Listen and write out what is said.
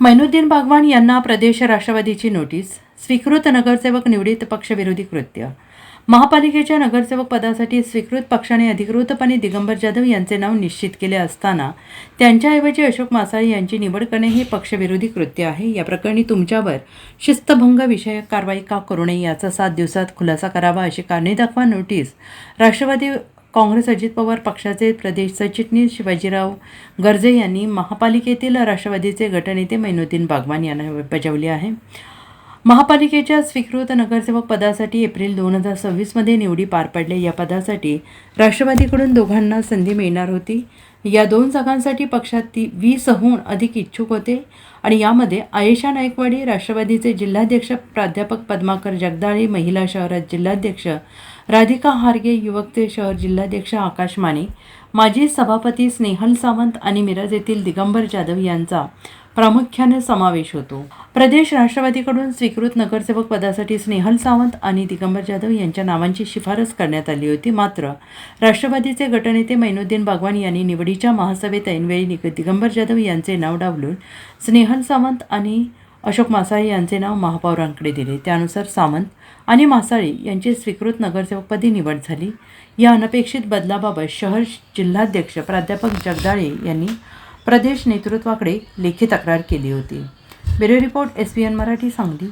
मैनुद्दीन बागवान यांना प्रदेश राष्ट्रवादीची नोटीस. स्वीकृत नगरसेवक निवडीत पक्षविरोधी कृत्य. महापालिकेच्या नगरसेवक पदासाठी स्वीकृत पक्षाने अधिकृतपणे दिगंबर जाधव यांचे नाव निश्चित केले असताना त्यांच्याऐवजी अशोक मासाळी यांची निवड करणे हे पक्षविरोधी कृत्य आहे. या प्रकरणी तुमच्यावर शिस्तभंग विषयक कारवाई का करू नये याचा 7 दिवसात खुलासा करावा अशी कारणे दाखवा नोटीस राष्ट्रवादी काँग्रेस अजित पवार पक्षाचे प्रदेश सरचिटणीस शिवाजीराव गर्जे यांनी महापालिकेतील राष्ट्रवादीचे गटनेते मैनुद्दीन बागवान यांना बजावली आहे. महापालिकेच्या स्वीकृत नगरसेवक पदासाठी एप्रिल 2026 निवडी पार पडल्या. या पदासाठी राष्ट्रवादीकडून दोघांना संधी मिळणार होती. या 2 जागांसाठी पक्षात 20हून अधिक इच्छुक होते आणि यामध्ये आयेशा नायकवाडी राष्ट्रवादीचे जिल्हाध्यक्ष प्राध्यापक पद्माकर जगदाळे, महिला शहरात जिल्हाध्यक्ष राधिका हारगे, युवकचे शहर जिल्हाध्यक्ष आकाश माने, माजी सभापती स्नेहल सावंत आणि मिरज येथील दिगंबर जाधव यांचा प्रामुख्याने समावेश होतो. प्रदेश राष्ट्रवादीकडून स्वीकृत नगरसेवक पदासाठी स्नेहल सावंत आणि दिगंबर जाधव यांच्या नावांची शिफारस करण्यात आली होती. मात्र राष्ट्रवादीचे गटनेते मैनुद्दीन बागवान यांनी निवडीच्या महासभेत ऐनवेळी दिगंबर जाधव यांचे नाव डावलून स्नेहल सावंत आणि अशोक मासाळी यांचे नाव महापौरांकडे दिले. त्यानुसार सावंत आणि मासाळी यांची स्वीकृत नगरसेवकपदी निवड झाली. या अनपेक्षित बदलाबाबत शहर जिल्हाध्यक्ष प्राध्यापक जगदाळे यांनी प्रदेश नेतृत्वाकडे लेखी तक्रार केली होती. Bureau report SBN Marathi, Sangli.